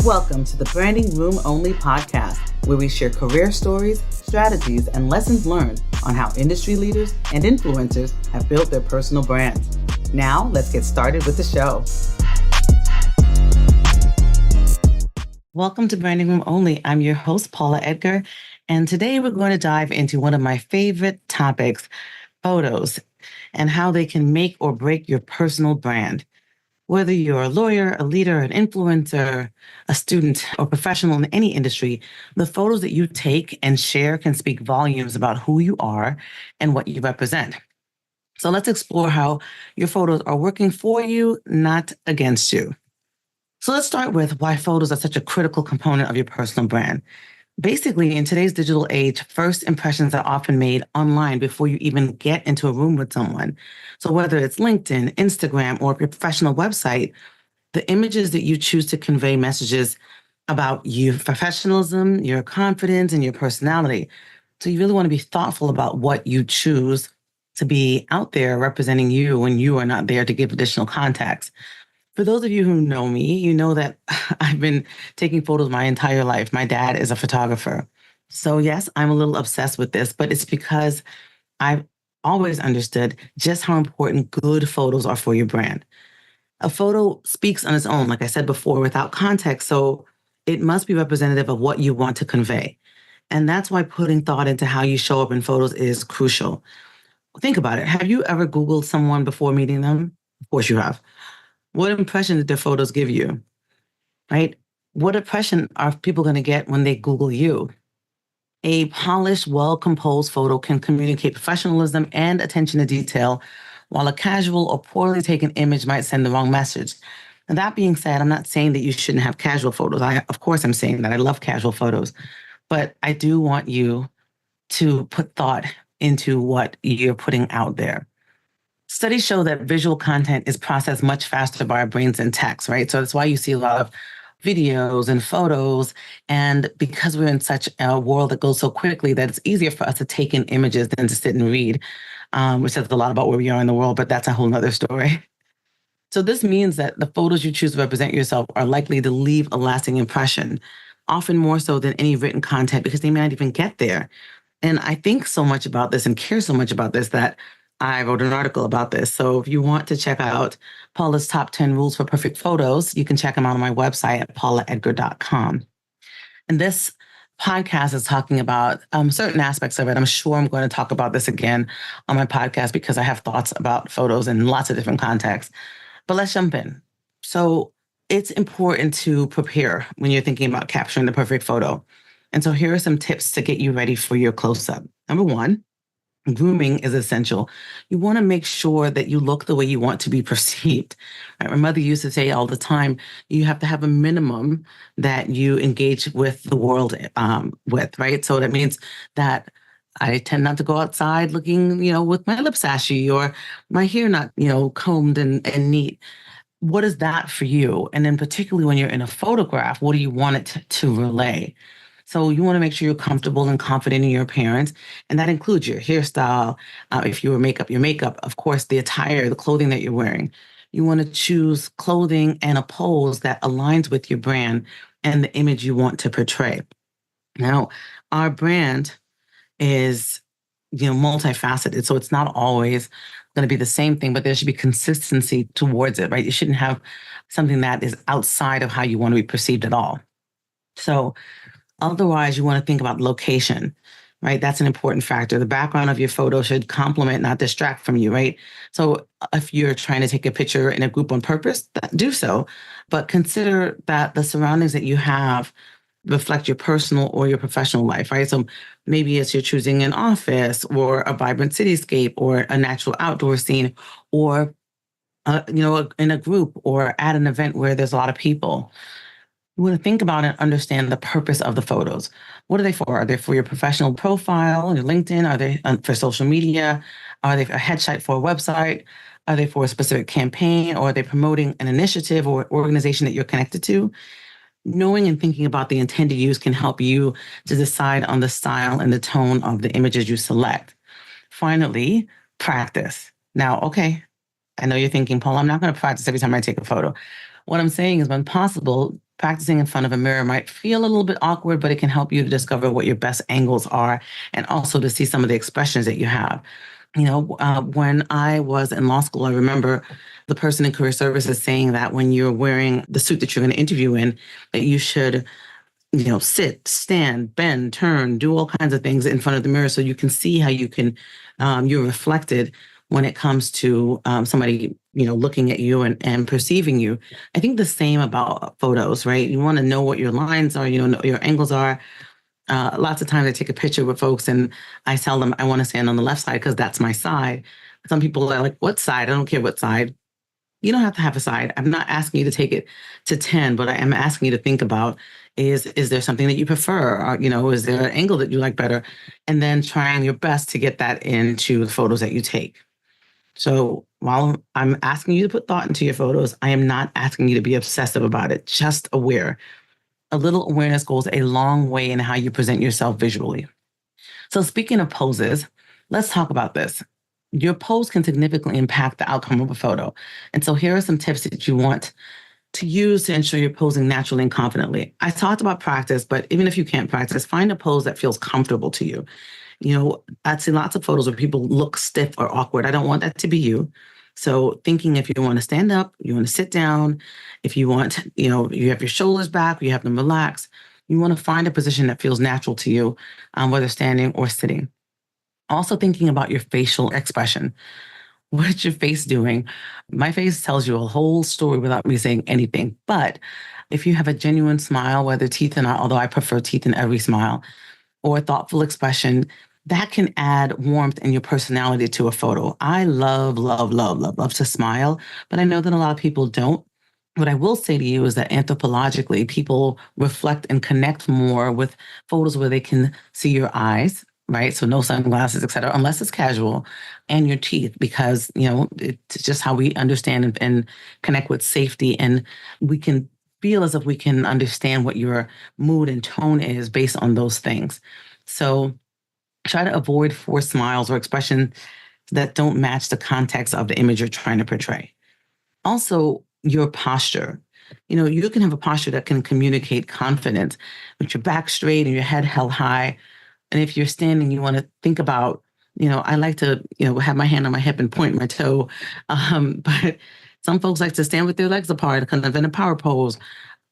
Welcome to the Branding Room Only podcast, where we share career stories, strategies, and lessons learned on how industry leaders and influencers have built their personal brands. Now, let's get started with the show. Welcome to Branding Room Only. I'm your host, Paula Edgar, and today we're going to dive into one of my favorite topics, photos, and how they can make or break your personal brand. Whether you're a lawyer, a leader, an influencer, a student, or professional in any industry, the photos that you take and share can speak volumes about who you are and what you represent. So let's explore how your photos are working for you, not against you. So let's start with why photos are such a critical component of your personal brand. Basically, in today's digital age, first impressions are often made online before you even get into a room with someone. So whether it's LinkedIn, Instagram, or your professional website, the images that you choose to convey messages about your professionalism, your confidence, and your personality. So you really want to be thoughtful about what you choose to be out there representing you when you are not there to give additional context. For those of you who know me, you know that I've been taking photos my entire life. My dad is a photographer. So yes, I'm a little obsessed with this, but it's because I've always understood just how important good photos are for your brand. A photo speaks on its own, like I said before, without context. So it must be representative of what you want to convey. And that's why putting thought into how you show up in photos is crucial. Think about it. Have you ever Googled someone before meeting them? Of course you have. What impression did their photos give you, right? What impression are people going to get when they Google you? A polished, well-composed photo can communicate professionalism and attention to detail, while a casual or poorly taken image might send the wrong message. And that being said, I'm not saying that you shouldn't have casual photos. Of course, I'm saying that I love casual photos, but I do want you to put thought into what you're putting out there. Studies show that visual content is processed much faster by our brains than text, right? So that's why you see a lot of videos and photos. And because we're in such a world that goes so quickly, that it's easier for us to take in images than to sit and read, which says a lot about where we are in the world, but that's a whole nother story. So this means that the photos you choose to represent yourself are likely to leave a lasting impression, often more so than any written content, because they may not even get there. And I think so much about this and care so much about this that I wrote an article about this. So if you want to check out Paula's top 10 rules for perfect photos, you can check them out on my website at paulaedgar.com. And this podcast is talking about certain aspects of it. I'm sure I'm going to talk about this again on my podcast because I have thoughts about photos in lots of different contexts. But let's jump in. So it's important to prepare when you're thinking about capturing the perfect photo. And so here are some tips to get you ready for your close-up. Number one, grooming is essential. You want to make sure that you look the way you want to be perceived. Right? My mother used to say all the time, you have to have a minimum that you engage with the world with, right? So that means that I tend not to go outside looking, with my lips ashy or my hair not, combed and neat. What is that for you? And then particularly when you're in a photograph, what do you want it to relay? So you want to make sure you're comfortable and confident in your appearance. And that includes your hairstyle. If you were makeup, your makeup, of course, the attire, the clothing that you're wearing. You want to choose clothing and a pose that aligns with your brand and the image you want to portray. Now, our brand is, multifaceted. So it's not always going to be the same thing, but there should be consistency towards it, right? You shouldn't have something that is outside of how you want to be perceived at all. So otherwise, you want to think about location, right? That's an important factor. The background of your photo should complement, not distract from you, right? So if you're trying to take a picture in a group on purpose, do so. But consider that the surroundings that you have reflect your personal or your professional life, right? So maybe it's you're choosing an office or a vibrant cityscape or a natural outdoor scene or, in a group or at an event where there's a lot of people. You want to think about and understand the purpose of the photos. What are they for? Are they for your professional profile, your LinkedIn? Are they for social media? Are they a headshot for a website? Are they for a specific campaign? Or are they promoting an initiative or organization that you're connected to? Knowing and thinking about the intended use can help you to decide on the style and the tone of the images you select. Finally, practice. Now, okay, I know you're thinking, Paul, I'm not going to practice every time I take a photo. What I'm saying is when possible, Practicing in front of a mirror might feel a little bit awkward, but it can help you to discover what your best angles are and also to see some of the expressions that you have. When I was in law school, I remember the person in career services saying that when you're wearing the suit that you're going to interview in, that you should, sit, stand, bend, turn, do all kinds of things in front of the mirror so you can see how you're reflected when it comes to somebody, looking at you and perceiving you. I think the same about photos, right? You want to know what your lines are, know your angles are. Lots of times I take a picture with folks and I tell them I want to stand on the left side because that's my side. Some people are like, what side? I don't care what side. You don't have to have a side. I'm not asking you to take it to 10, but I am asking you to think about is there something that you prefer? Or, is there an angle that you like better? And then trying your best to get that into the photos that you take. So while I'm asking you to put thought into your photos, I am not asking you to be obsessive about it, just aware. A little awareness goes a long way in how you present yourself visually. So speaking of poses, let's talk about this. Your pose can significantly impact the outcome of a photo. And so here are some tips that you want to use to ensure you're posing naturally and confidently. I talked about practice, but even if you can't practice, find a pose that feels comfortable to you. I've seen lots of photos where people look stiff or awkward. I don't want that to be you. So thinking if you want to stand up, you want to sit down, if you want, you have your shoulders back, you have them relaxed, you want to find a position that feels natural to you, whether standing or sitting. Also thinking about your facial expression. What's your face doing? My face tells you a whole story without me saying anything. But if you have a genuine smile, whether teeth or not, although I prefer teeth in every smile, or a thoughtful expression, that can add warmth and your personality to a photo. I love, love, love, love, love to smile, but I know that a lot of people don't. What I will say to you is that anthropologically, people reflect and connect more with photos where they can see your eyes, right? So no sunglasses, et cetera, unless it's casual, and your teeth, because, it's just how we understand and connect with safety. And we can feel as if we can understand what your mood and tone is based on those things. So try to avoid forced smiles or expressions that don't match the context of the image you're trying to portray. Also, your posture. You can have a posture that can communicate confidence with your back straight and your head held high. And if you're standing, you want to think about, I like to, have my hand on my hip and point my toe. But some folks like to stand with their legs apart, kind of in a power pose.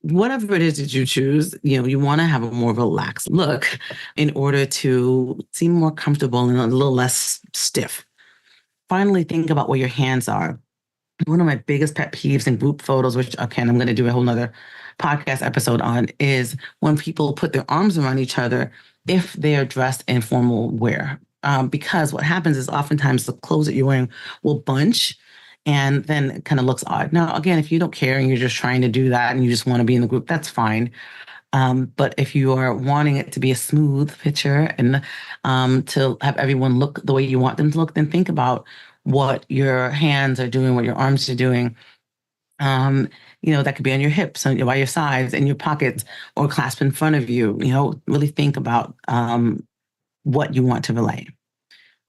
Whatever it is that you choose, you want to have a more relaxed look in order to seem more comfortable and a little less stiff. Finally, think about where your hands are. One of my biggest pet peeves in group photos, which again, I'm going to do a whole nother podcast episode on, is when people put their arms around each other if they are dressed in formal wear. Because what happens is oftentimes the clothes that you're wearing will bunch and then it kind of looks odd. Now, again, if you don't care and you're just trying to do that and you just want to be in the group, that's fine. But if you are wanting it to be a smooth picture and to have everyone look the way you want them to look, then think about what your hands are doing, what your arms are doing. That could be on your hips, by your sides, in your pockets, or clasped in front of you. Really think about what you want to relay.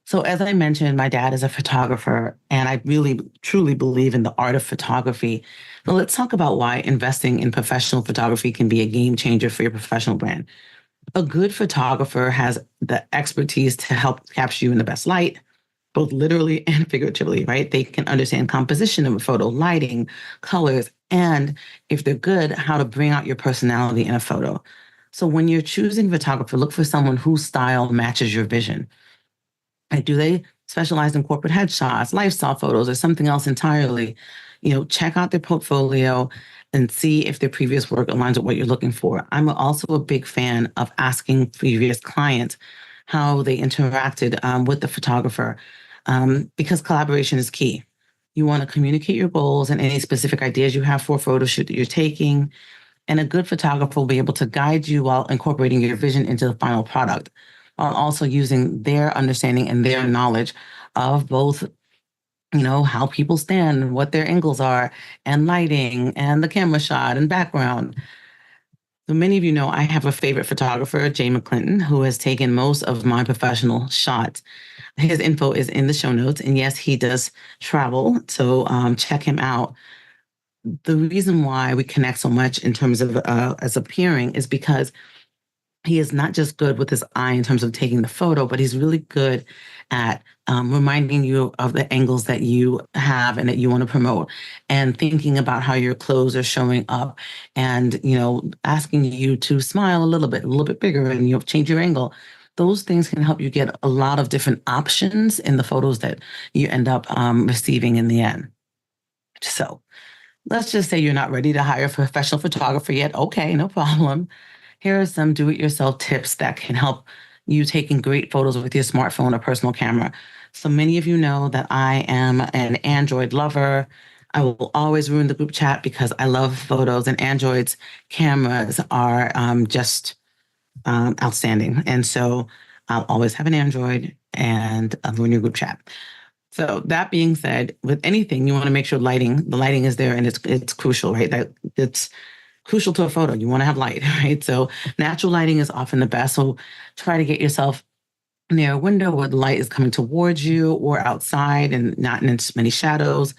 So as I mentioned, my dad is a photographer, and I really, truly believe in the art of photography. So let's talk about why investing in professional photography can be a game changer for your professional brand. A good photographer has the expertise to help capture you in the best light, both literally and figuratively, right? They can understand composition of a photo, lighting, colors, and if they're good, how to bring out your personality in a photo. So when you're choosing a photographer, look for someone whose style matches your vision. Like, do they specialize in corporate headshots, lifestyle photos, or something else entirely? Check out their portfolio and see if their previous work aligns with what you're looking for. I'm also a big fan of asking previous clients how they interacted with the photographer, because collaboration is key. You want to communicate your goals and any specific ideas you have for a photo shoot that you're taking. And a good photographer will be able to guide you while incorporating your vision into the final product, while also using their understanding and their knowledge of both, how people stand, what their angles are, and lighting, and the camera shot and background. So many of you know I have a favorite photographer, Jay McClinton, who has taken most of my professional shots. His info is in the show notes. And yes, he does travel. So check him out. the reason why we connect so much in terms of as appearing is because he is not just good with his eye in terms of taking the photo, but he's really good at reminding you of the angles that you have and that you want to promote, and thinking about how your clothes are showing up, and asking you to smile a little bit bigger, and change your angle. Those things can help you get a lot of different options in the photos that you end up receiving in the end. So let's just say you're not ready to hire a professional photographer yet. Okay, no problem. Here are some do-it-yourself tips that can help you taking great photos with your smartphone or personal camera. So many of you know that I am an Android lover. I will always ruin the group chat because I love photos, and Android's cameras are just outstanding. And so I'll always have an Android, and I'll ruin your group chat. So that being said, with anything, you want to make sure the lighting is there, and it's crucial, right? That it's crucial to a photo. You want to have light, right? So natural lighting is often the best. So try to get yourself near a window where the light is coming towards you, or outside and not in as many shadows,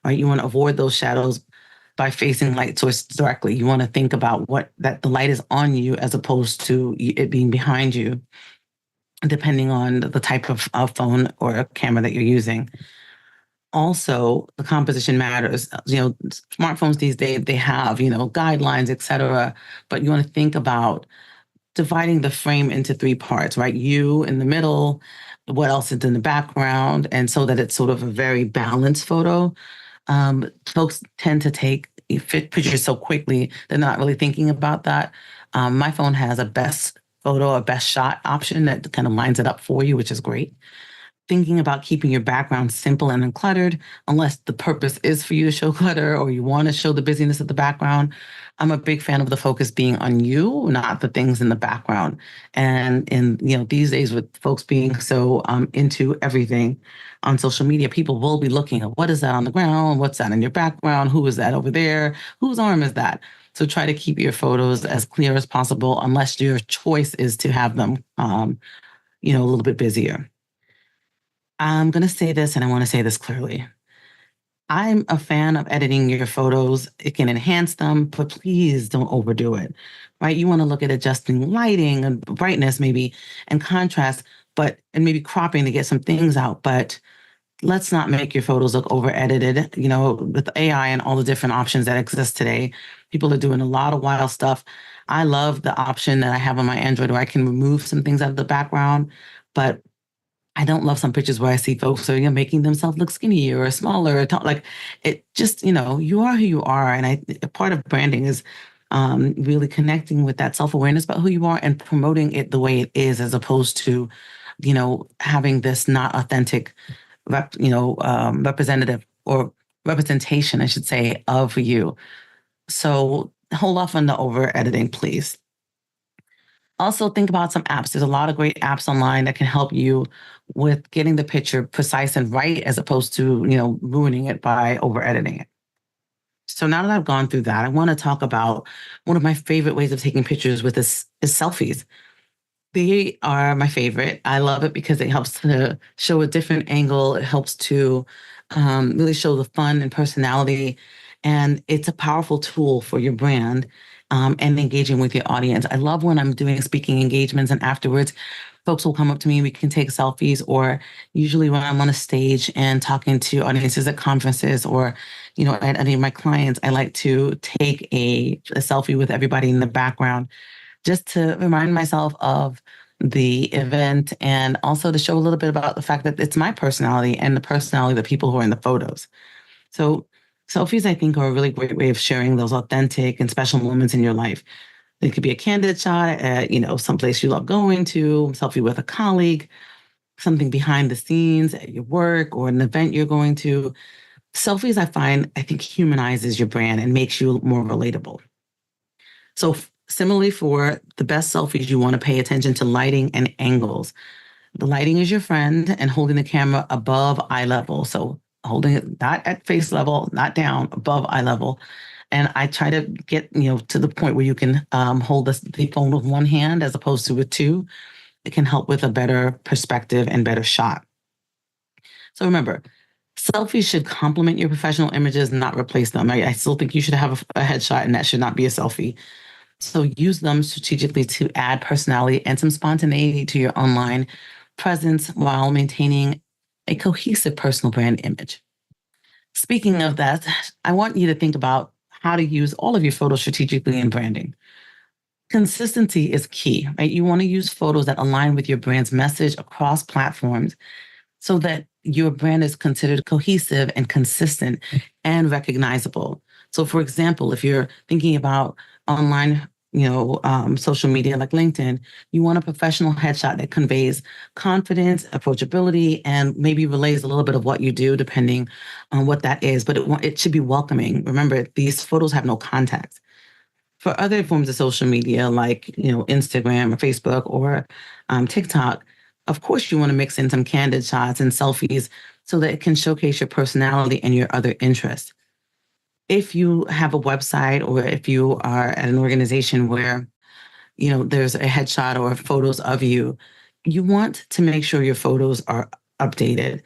right? You want to avoid those shadows by facing light source directly. You want to think about that the light is on you as opposed to it being behind you, depending on the type of phone or camera that you're using. Also, the composition matters. Smartphones these days, they have, guidelines, etc. But you want to think about dividing the frame into three parts, right? You in the middle, what else is in the background, and so that it's sort of a very balanced photo. Folks tend to take pictures so quickly, they're not really thinking about that. My phone has a best photo, a best shot option that kind of lines it up for you, which is great. Thinking about keeping your background simple and uncluttered, unless the purpose is for you to show clutter or you want to show the busyness of the background. I'm a big fan of the focus being on you, not the things in the background. And in these days, with folks being so into everything on social media, people will be looking at what is that on the ground, what's that in your background, who is that over there, whose arm is that. So try to keep your photos as clear as possible, unless your choice is to have them, a little bit busier. I'm going to say this, and I want to say this clearly. I'm a fan of editing your photos. It can enhance them, but please don't overdo it, right? You want to look at adjusting lighting and brightness, maybe, and contrast, and maybe cropping to get some things out. But let's not make your photos look over edited. With AI and all the different options that exist today, people are doing a lot of wild stuff. I love the option that I have on my Android where I can remove some things out of the background, but I don't love some pictures where I see folks are, making themselves look skinnier or smaller or like it just, you are who you are. And a part of branding is really connecting with that self-awareness about who you are and promoting it the way it is, as opposed to, having this not authentic, representative or representation, I should say, of you. So hold off on the over editing, please. Also, think about some apps. There's a lot of great apps online that can help you with getting the picture precise and right, as opposed to, ruining it by over editing it. So now that I've gone through that, I want to talk about one of my favorite ways of taking pictures with is selfies. They are my favorite. I love it because it helps to show a different angle. It helps to really show the fun and personality. And it's a powerful tool for your brand and engaging with your audience. I love when I'm doing speaking engagements and afterwards, folks will come up to me, we can take selfies, or usually when I'm on a stage and talking to audiences at conferences or, at any of my clients, I like to take a selfie with everybody in the background, just to remind myself of the event, and also to show a little bit about the fact that it's my personality and the personality of the people who are in the photos. So selfies, I think, are a really great way of sharing those authentic and special moments in your life. It could be a candid shot at, someplace you love going to, selfie with a colleague, something behind the scenes at your work or an event you're going to. Selfies, I think, humanizes your brand and makes you more relatable. So similarly, for the best selfies, you want to pay attention to lighting and angles. The lighting is your friend, and holding the camera above eye level. So holding it not at face level, not down, above eye level. And I try to get, to the point where you can hold the phone with one hand as opposed to with two. It can help with a better perspective and better shot. So remember, Selfies should complement your professional images, not replace them. I still think you should have a headshot and that should not be a selfie. So use them strategically to add personality and some spontaneity to your online presence while maintaining a cohesive personal brand image. Speaking of that, I want you to think about how to use all of your photos strategically in branding. Consistency is key, right? You want to use photos that align with your brand's message across platforms so that your brand is considered cohesive and consistent and recognizable. So, for example, if you're thinking about online, social media like LinkedIn, you want a professional headshot that conveys confidence, approachability, and maybe relays a little bit of what you do, depending on what that is. But it should be welcoming. Remember, these photos have no context. For other forms of social media like Instagram or Facebook or TikTok, of course you want to mix in some candid shots and selfies so that it can showcase your personality and your other interests. If you have a website or if you are at an organization where there's a headshot or photos of you, you want to make sure your photos are updated.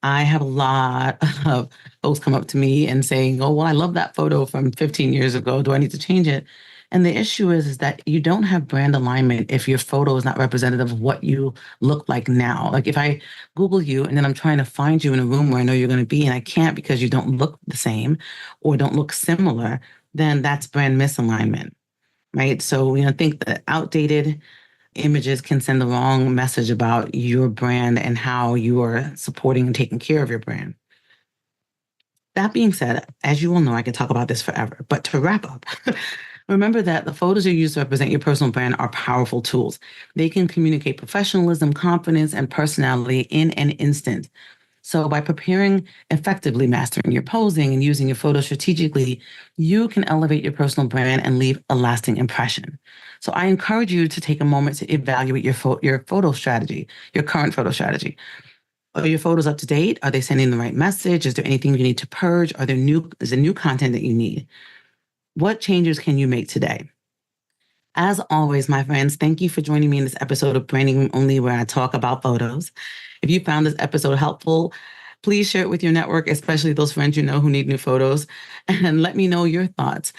I have a lot of folks come up to me and saying, "Oh, well, I love that photo from 15 years ago. Do I need to change it?" And the issue is that you don't have brand alignment if your photo is not representative of what you look like now. Like if I Google you and then I'm trying to find you in a room where I know you're going to be and I can't because you don't look the same or don't look similar, then that's brand misalignment, right? So, think that outdated images can send the wrong message about your brand and how you are supporting and taking care of your brand. That being said, as you all know, I can talk about this forever, but to wrap up, remember that the photos you use to represent your personal brand are powerful tools. They can communicate professionalism, confidence, and personality in an instant. So by preparing effectively, mastering your posing, and using your photos strategically, you can elevate your personal brand and leave a lasting impression. So I encourage you to take a moment to evaluate your photo strategy, your current photo strategy. Are your photos up to date? Are they sending the right message? Is there anything you need to purge? Is there new content that you need? What changes can you make today? As always, my friends, thank you for joining me in this episode of Branding Room Only, where I talk about photos. If you found this episode helpful, please share it with your network, especially those friends you know who need new photos, and let me know your thoughts.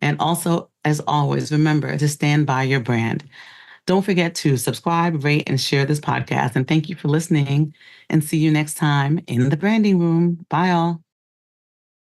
And also, as always, remember to stand by your brand. Don't forget to subscribe, rate, and share this podcast. And thank you for listening. And see you next time in the branding room. Bye, all.